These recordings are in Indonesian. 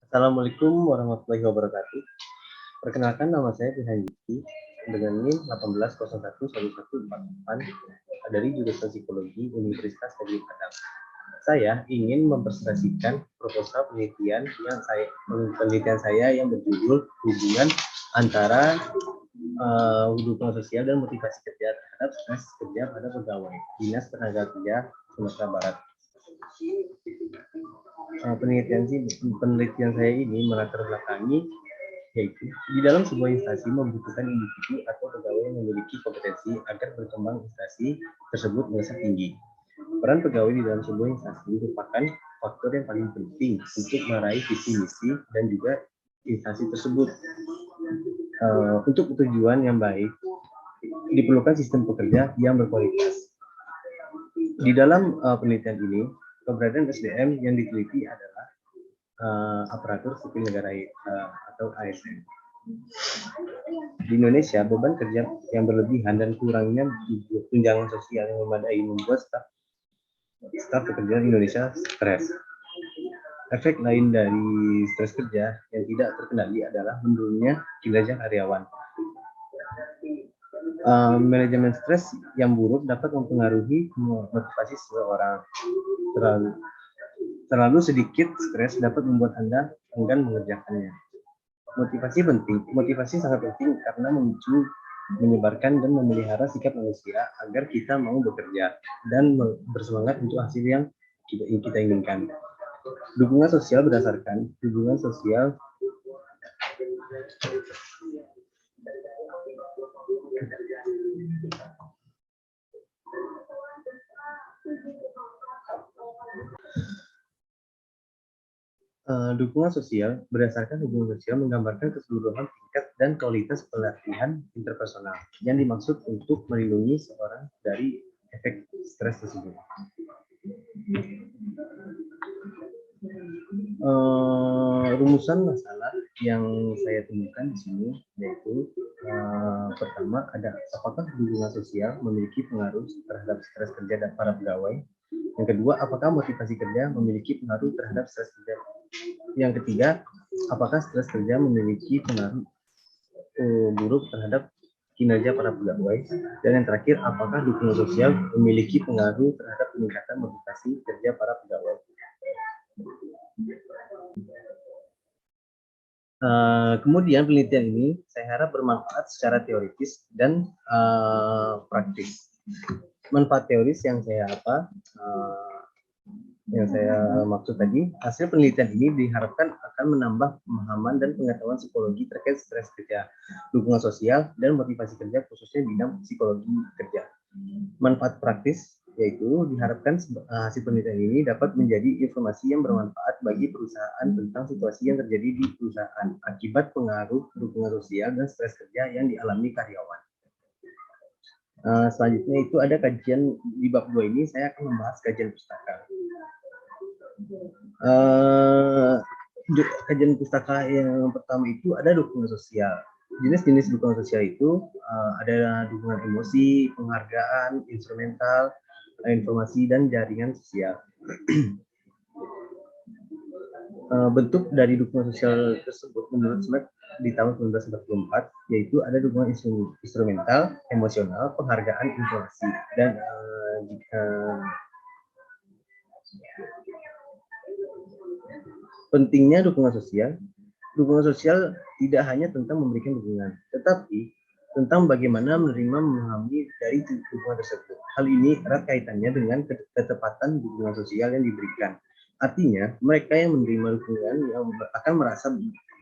Assalamualaikum warahmatullahi wabarakatuh. Perkenalkan nama saya Firhan Yudi dengan NIM 18011148 dari jurusan Psikologi Universitas Negeri Padang. Saya ingin mempresentasikan proposal penelitian saya yang berjudul hubungan antara hubungan sosial dan motivasi kerja terhadap stres kerja pada pegawai Dinas Tenaga Kerja Sumatera Barat. Penelitian saya ini melatar belakangi yaitu di dalam sebuah instansi membutuhkan individu atau pegawai yang memiliki kompetensi agar berkembang instansi tersebut melesat tinggi. Peran pegawai di dalam sebuah instansi merupakan faktor yang paling penting untuk meraih visi misi dan juga instansi tersebut. Untuk tujuan yang baik diperlukan sistem pekerja yang berkualitas. Di dalam penelitian ini, keberadaan SDM yang diteliti adalah aparatur sipil negara atau ASN. Di Indonesia, beban kerja yang berlebihan dan kurangnya tunjangan sosial yang memadai membuat staf pekerja Indonesia stres. Efek lain dari stres kerja yang tidak terkendali adalah menurunnya kinerja karyawan. Manajemen stres yang buruk dapat mempengaruhi motivasi seseorang. Terlalu sedikit stres dapat membuat Anda enggan mengerjakannya. Motivasi sangat penting karena menyebarkan dan memelihara sikap manusia agar kita mau bekerja dan bersemangat untuk hasil yang kita inginkan. Dukungan sosial berdasarkan hubungan sosial dukungan sosial berdasarkan hubungan sosial menggambarkan keseluruhan tingkat dan kualitas pelatihan interpersonal yang dimaksud untuk melindungi seorang dari efek stres tersebut. Rumusan masalah yang saya temukan di sini yaitu pertama ada apakah dukungan sosial memiliki pengaruh terhadap stres kerja dan para pegawai. Yang kedua, apakah motivasi kerja memiliki pengaruh terhadap stres kerja. Yang ketiga, apakah stres kerja memiliki pengaruh buruk terhadap kinerja para pegawai. Dan yang terakhir, apakah dukungan sosial memiliki pengaruh terhadap peningkatan motivasi kerja para pegawai. Kemudian penelitian ini saya harap bermanfaat secara teoritis dan praktis. Manfaat teoris yang saya maksud tadi, hasil penelitian ini diharapkan akan menambah pemahaman dan pengetahuan psikologi terkait stres kerja, dukungan sosial, dan motivasi kerja khususnya bidang psikologi kerja. Manfaat praktis yaitu diharapkan hasil penelitian ini dapat menjadi informasi yang bermanfaat bagi perusahaan tentang situasi yang terjadi di perusahaan akibat pengaruh dukungan sosial dan stres kerja yang dialami karyawan. Selanjutnya itu ada kajian di bab 2 ini saya akan membahas kajian pustaka. Kajian pustaka yang pertama itu ada dukungan sosial. Jenis-jenis dukungan sosial itu ada dukungan emosi, penghargaan, instrumental, informasi, dan jaringan sosial. Bentuk dari dukungan sosial tersebut menurut Smith di tahun 1944 yaitu ada dukungan instrumental, emosional, penghargaan, informasi, dan pentingnya dukungan sosial. Dukungan sosial tidak hanya tentang memberikan dukungan, tetapi tentang bagaimana menerima memahami dari dukungan tersebut. Hal ini erat kaitannya dengan ketepatan dukungan sosial yang diberikan. Artinya, mereka yang menerima dukungan yang akan merasa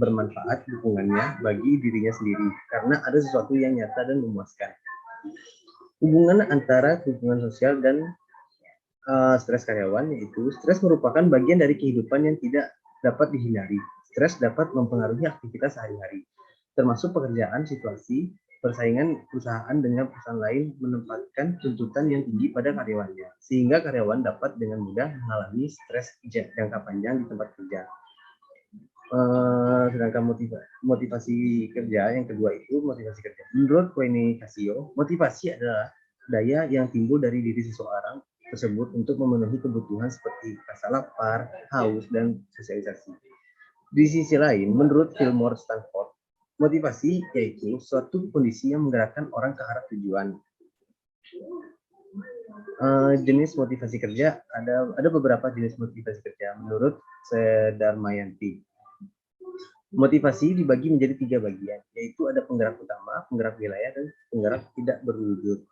bermanfaat dukungannya bagi dirinya sendiri, karena ada sesuatu yang nyata dan memuaskan. Hubungan antara dukungan sosial dan stres karyawan yaitu stres merupakan bagian dari kehidupan yang tidak dapat dihindari. Stres dapat mempengaruhi aktivitas sehari-hari, termasuk pekerjaan, situasi, persaingan perusahaan dengan perusahaan lain menempatkan tuntutan yang tinggi pada karyawannya, sehingga karyawan dapat dengan mudah mengalami stres jangka panjang di tempat kerja. Sedangkan motivasi kerja yang kedua itu motivasi kerja. Menurut Koene Casio, motivasi adalah daya yang timbul dari diri seseorang tersebut untuk memenuhi kebutuhan seperti rasa lapar, haus, dan sosialisasi. Di sisi lain, menurut Fillmore Stanford, motivasi yaitu suatu kondisi yang menggerakkan orang ke arah tujuan. Jenis motivasi kerja, ada beberapa jenis motivasi kerja menurut Sedarmayanti. Motivasi dibagi menjadi 3 bagian, yaitu ada penggerak utama, penggerak wilayah, dan penggerak tidak berwujud.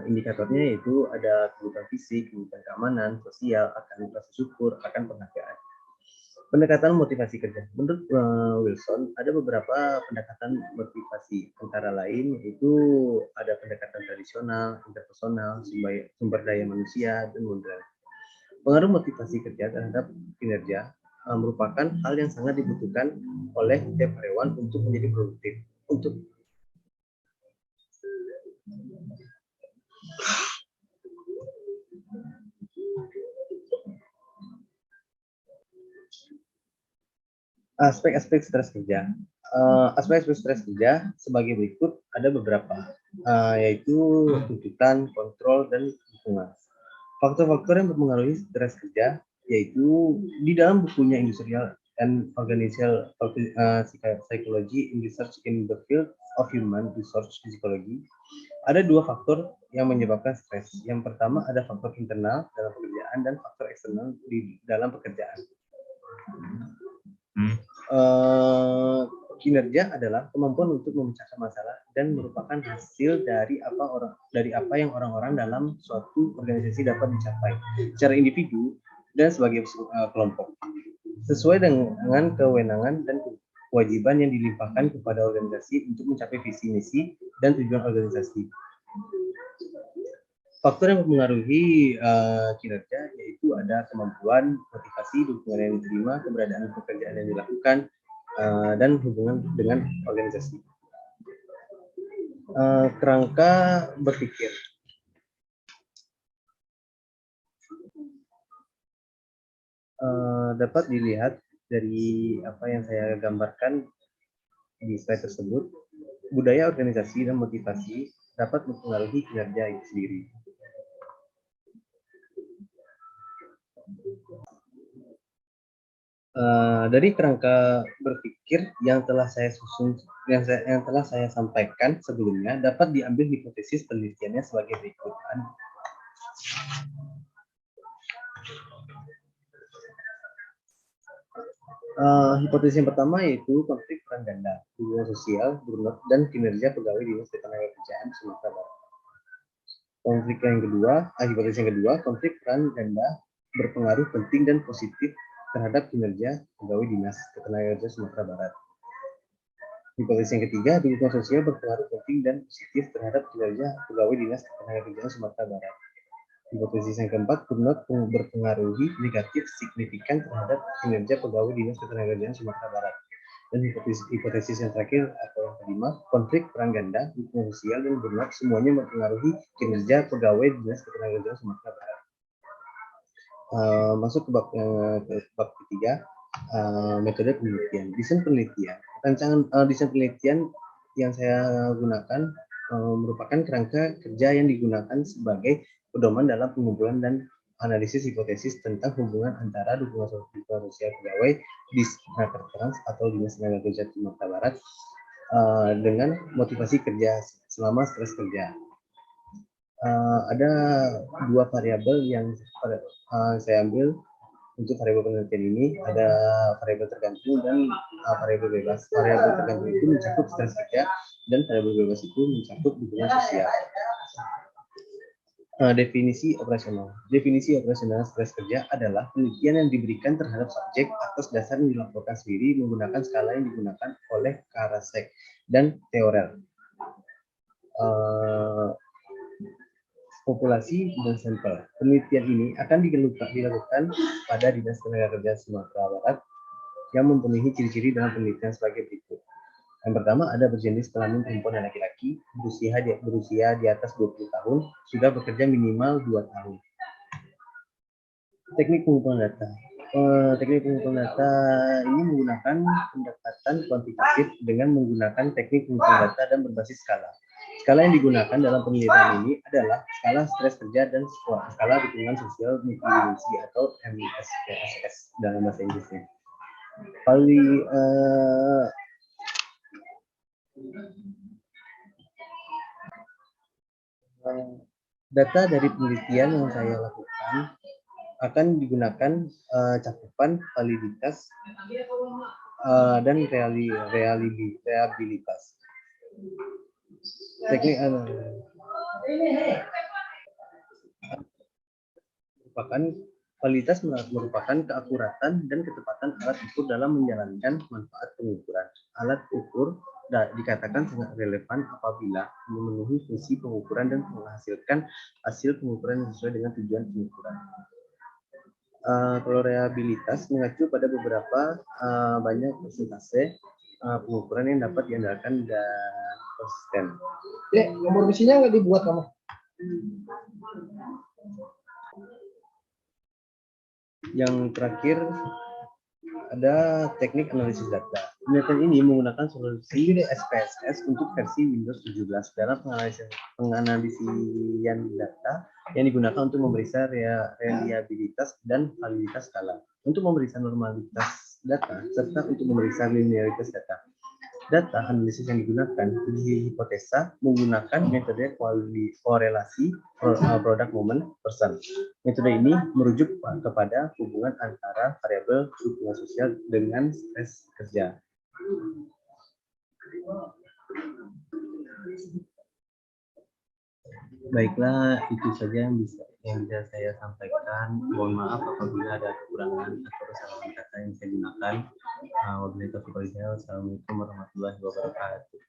Indikatornya yaitu ada kebutuhan fisik, kebutuhan keamanan, sosial, akan rasa syukur, akan penghargaan. Pendekatan motivasi kerja. Menurut Wilson, ada beberapa pendekatan motivasi, antara lain yaitu ada pendekatan tradisional, interpersonal, sumber daya manusia, dan modern. Pengaruh motivasi kerja terhadap kinerja merupakan hal yang sangat dibutuhkan oleh setiap karyawan untuk menjadi produktif. Aspek-aspek stres kerja. Aspek-aspek stres kerja sebagai berikut, ada beberapa, yaitu tuntutan, kontrol, dan dukungan. Faktor-faktor yang mempengaruhi stres kerja yaitu di dalam bukunya Industrial and Organizational Psychology in Research in the Field of Human Resource Psychology, ada 2 faktor yang menyebabkan stres. Yang pertama ada faktor internal dalam pekerjaan dan faktor eksternal di dalam pekerjaan. Kinerja adalah kemampuan untuk memecahkan masalah dan merupakan hasil dari apa yang orang-orang dalam suatu organisasi dapat dicapai secara individu dan sebagai kelompok, sesuai dengan kewenangan dan kewajiban yang dilimpahkan kepada organisasi untuk mencapai visi misi dan tujuan organisasi. Faktor yang mempengaruhi kinerja yaitu ada kemampuan, motivasi, dukungan yang diterima, keberadaan pekerjaan yang dilakukan, dan hubungan dengan organisasi. Kerangka berpikir. Dapat dilihat dari apa yang saya gambarkan di slide tersebut, budaya organisasi dan motivasi dapat mempengaruhi kinerja itu sendiri. Dari kerangka berpikir yang telah saya susun, yang telah saya sampaikan sebelumnya, dapat diambil hipotesis penelitiannya sebagai berikut. Hipotesis yang pertama yaitu konflik peran ganda, hubungan sosial, burnout, dan kinerja pegawai dinas ketenagakerjaan Sumatera Barat. Hipotesis yang kedua, konflik peran ganda berpengaruh penting dan positif terhadap kinerja pegawai dinas ketenagakerjaan Sumatera Barat. Hipotesis yang ketiga, dukungan sosial berpengaruh penting dan positif terhadap kinerja pegawai dinas ketenagakerjaan Sumatera Barat. Hipotesis yang keempat, burnout berpengaruhi negatif signifikan terhadap kinerja pegawai dinas ketenagakerjaan Sumatera Barat. Dan hipotesis yang terakhir atau yang kelima, konflik peran ganda, dukungan sosial, dan burnout semuanya mempengaruhi kinerja pegawai dinas ketenagakerjaan Sumatera Barat. Masuk ke bab ketiga, metode penelitian. Desain penelitian. Rancangan desain penelitian yang saya gunakan merupakan kerangka kerja yang digunakan sebagai pedoman dalam pengumpulan dan analisis hipotesis tentang hubungan antara dukungan sosial pegawai di Nakertrans atau Dinas Tenaga Kerja Sumatera Barat dengan motivasi kerja selama stres kerja. Ada 2 variabel yang saya ambil untuk variabel penelitian ini, ada variabel tergantung dan variabel bebas. Variabel tergantung itu mencakup stres kerja dan variabel bebas itu mencakup dukungan sosial. Definisi operasional. Definisi operasional stres kerja adalah penelitian yang diberikan terhadap subjek atas dasar yang dilaporkan sendiri menggunakan skala yang digunakan oleh Karasek dan Theorel. Populasi dan sampel. Penelitian ini akan dilakukan pada Dinas Tenaga Sumatera Barat yang memenuhi ciri-ciri dalam penelitian sebagai berikut. Yang pertama, ada berjenis kelamin perempuan dan laki-laki, berusia di atas 20 tahun, sudah bekerja minimal 2 tahun. Teknik pengumpulan data. Teknik pengumpulan data ini menggunakan pendekatan kuantitatif dengan menggunakan teknik pengumpulan data dan berbasis skala. Skala yang digunakan dalam penelitian ini adalah skala stres kerja dan skala dukungan sosial multidimensi atau MSSS dalam bahasa Inggrisnya. Data dari penelitian yang saya lakukan akan digunakan cakupan validitas dan reliabilitas. Teknik validitas merupakan keakuratan dan ketepatan alat ukur dalam menjalankan manfaat pengukuran. Alat ukur dikatakan sangat relevan apabila memenuhi fungsi pengukuran dan menghasilkan hasil pengukuran yang sesuai dengan tujuan pengukuran. Kalau reliabilitas mengacu pada beberapa banyak persentase pengukuran yang dapat diandalkan dan konsisten. Nomor misinya nggak dibuat kamu? Yang terakhir ada teknik analisis data. Penelitian ini menggunakan solusi SPSS untuk versi Windows 17 dalam penganalisian data yang digunakan untuk memeriksa reliabilitas dan validitas skala, untuk memeriksa normalitas data, serta untuk memeriksa linearitas data. Data analisis yang digunakan dihipotesa menggunakan metode korelasi product moment percent. Metode ini merujuk kepada hubungan antara variabel hubungan sosial dengan stres kerja. Baiklah, itu saja yang bisa saya sampaikan. Mohon maaf apabila ada kekurangan atau kesalahan kata yang saya gunakan. Wabillahi taufiq wal hidayah. Wassalamualaikum warahmatullahi wabarakatuh.